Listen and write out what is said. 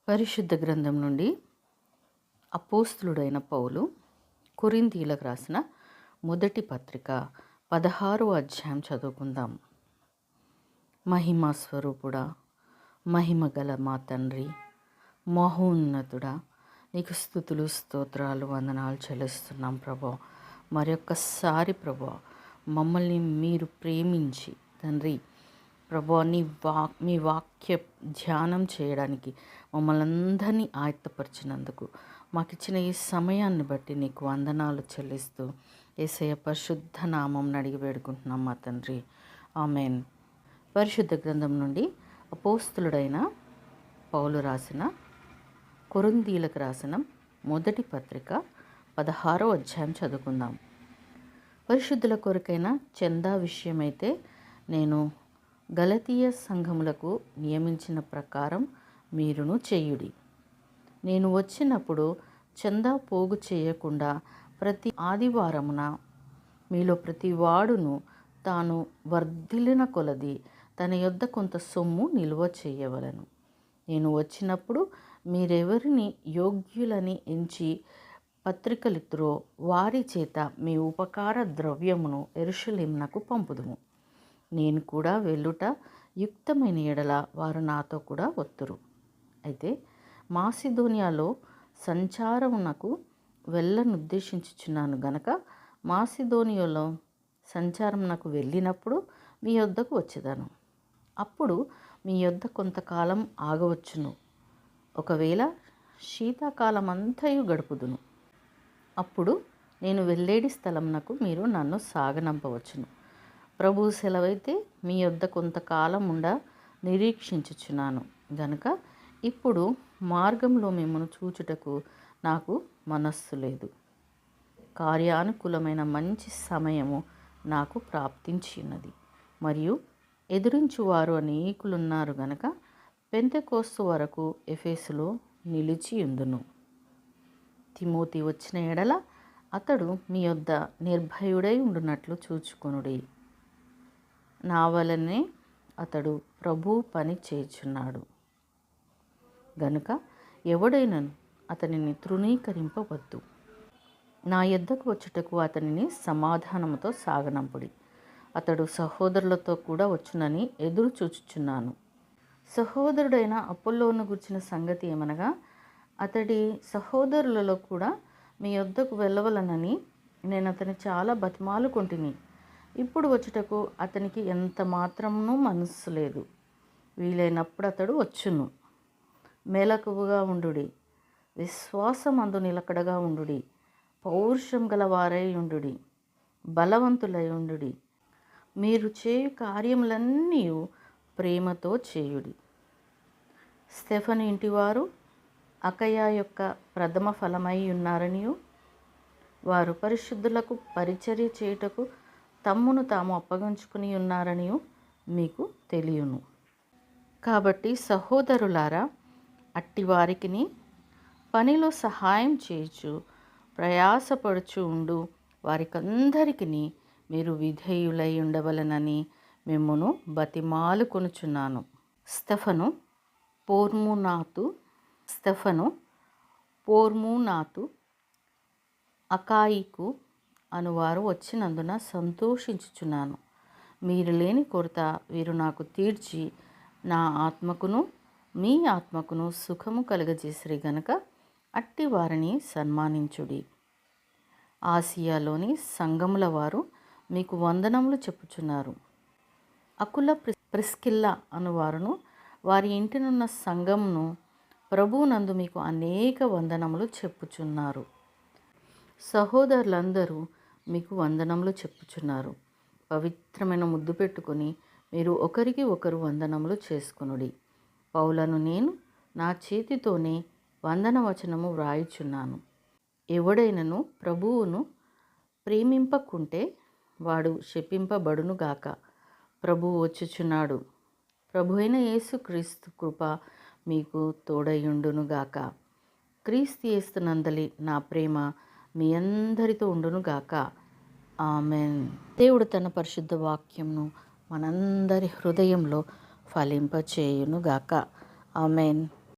పరిశుద్ధ గ్రంథం నుండి అపోస్తులుడైన పౌలు కొరింథీయులకు రాసిన మొదటి పత్రిక 16వ అధ్యాయం చదువుకుందాం. మహిమా స్వరూపుడా, మహిమ గల మా తండ్రి, మహోన్నతుడా, నీకు స్తుతులు స్తోత్రాలు వందనాలు చెల్లిస్తున్నాం ప్రభా. మరొక్కసారి ప్రభా మమ్మల్ని మీరు ప్రేమించి తండ్రి ప్రభా మీ వాక్య ధ్యానం చేయడానికి మమ్మల్ని అందరినీ ఆయత్తపరిచినందుకు మాకు ఇచ్చిన ఈ సమయాన్ని బట్టి నీకు వందనాలు చెల్లిస్తూ యేసయ్య పరిశుద్ధ నామం అడిగి వేడుకుంటున్నాం మా తండ్రి, ఆమెన్. పరిశుద్ధ గ్రంథం నుండి అపోస్తులుడైన పౌలు రాసిన కొరింథీయులకు రాసిన మొదటి పత్రిక 16వ అధ్యాయం చదువుకుందాం. పరిశుద్ధుల కొరకైన చందా విషయమైతే నేను గలతీయ సంఘములకు నియమించిన ప్రకారం మీరును చేయుడి. నేను వచ్చినప్పుడు చందా పోగు చేయకుండా ప్రతి ఆదివారమున మీలో ప్రతి వాడును తాను వర్ధిల్లిన కొలది తన యొద్ద కొంత సొమ్ము నిల్వ చేయవలెను. నేను వచ్చినప్పుడు మీరెవరిని యోగ్యులని ఎంచి పత్రికలిత్తురో వారి చేత మీ ఉపకార ద్రవ్యమును యెరూషలేమునకు పంపుదుము. నేను కూడా వెళ్ళుట యుక్తమైన ఎడల వారు నాతో కూడా వత్తురు. అయితే మాసిదోనియాలో సంచారమునకు వెళ్ళనుద్దేశించుచున్నాను గనక మాసిదోనియాలో సంచారమునకు వెళ్ళినప్పుడు మీ యొద్దకు వచ్చేదాను. అప్పుడు మీ యొద్ద కొంతకాలం ఆగవచ్చును. ఒకవేళ శీతాకాలం అంతయు గడుపుదును. అప్పుడు నేను వెళ్ళేడి స్థలమునకు మీరు నన్ను సాగనంపవచ్చును. ప్రభు సెలవైతే మీ యొద్ద కొంతకాలం నిరీక్షించుచున్నాను గనుక ఇప్పుడు మార్గంలో మిమ్మల్ని చూచుటకు నాకు మనస్సు లేదు. కార్యానుకూలమైన మంచి సమయము నాకు ప్రాప్తించి ఉన్నది, మరియు ఎదురించువారు అనేకులున్నారు గనక పెంతెకోస్తు వరకు ఎఫెసులో నిలిచి ఉందును. తిమోతి వచ్చిన ఎడల అతడు మీ యొద్ద నిర్భయుడై ఉండునట్లు చూచుకొనుడి. నా వలనే అతడు ప్రభు పని చేయుచున్నాడు గనుక ఎవడైనను అతనిని తృణీకరింపవద్దు. నా యొద్దకు వచ్చుటకు అతనిని సమాధానముతో సాగనంపుడి. అతడు సహోదరులతో కూడా వచ్చునని ఎదురు చూచుచున్నాను. సహోదరుడైన అపోల్లోను గుర్చిన సంగతి ఏమనగా, అతడి సహోదరులలో కూడా మీ యొద్దకు వెళ్ళవలనని నేను అతని చాలా బతిమాలుకొంటిని. ఇప్పుడు వచ్చుటకు అతనికి ఎంత మాత్రమునూ మనస్సు లేదు. వీలైనప్పుడు అతడు వచ్చును. మెలకువగా ఉండుడి, విశ్వాసమందు నిలకడగా ఉండుడి, పౌరుషం గలవారై ఉండుడి, బలవంతులై ఉండుడి. మీరు చేయు కార్యములన్నీ ప్రేమతో చేయుడి. స్టెఫను ఇంటివారు అకయ యొక్క ప్రథమ ఫలమై ఉన్నారనియు వారు పరిశుద్ధులకు పరిచర్య చేయుటకు తమ్మును తాము అప్పగించుకుని ఉన్నారనియు మీకు తెలియను. కాబట్టి సహోదరులారా, అట్టి వారికిని పనిలో సహాయం చేయుచు ప్రయాసపడుచు ఉండు వారికందరికిని మీరు విధేయులై ఉండవలనని మిమ్మును బతిమాలుకొనుచున్నాను. స్టెఫను, పోర్మునాతు, అకాయికు అనువారు వచ్చినందున సంతోషించుచున్నాను. మీరు లేని కొరత వీరు నాకు తీర్చి నా ఆత్మకును మీ ఆత్మకును సుఖము కలుగజేసిరి గనక అట్టి వారిని సన్మానించుడి. ఆసియాలోని సంఘముల వారు మీకు వందనములు చెప్పుచున్నారు. అకుల ప్రిస్కిల్లా అనువారును వారి ఇంటినున్న సంఘమును ప్రభువునందు మీకు అనేక వందనములు చెప్పుచున్నారు. సహోదరులందరూ మీకు వందనములు చెప్పుచున్నారు. పవిత్రమైన ముద్దు పెట్టుకొని మీరు ఒకరికి ఒకరు వందనములు చేసుకొనుడి. పౌలను నేను నా చేతితోనే వందనవచనము వ్రాయుచున్నాను. ఎవడైనను ప్రభువును ప్రేమింపకుంటే వాడు శపింపబడునుగాక. ప్రభువు వచ్చుచున్నాడు. ప్రభు అయిన యేసుక్రీస్తు కృప మీకు తోడయుండునుగాక. క్రీస్తు యేసునందలి నా ప్రేమ మీ అందరితో ఉండునుగాక. ఆమెన్. దేవుడు తన పరిశుద్ధ వాక్యంను మనందరి హృదయంలో ఫలింపచేయునుగాక. ఆమెన్.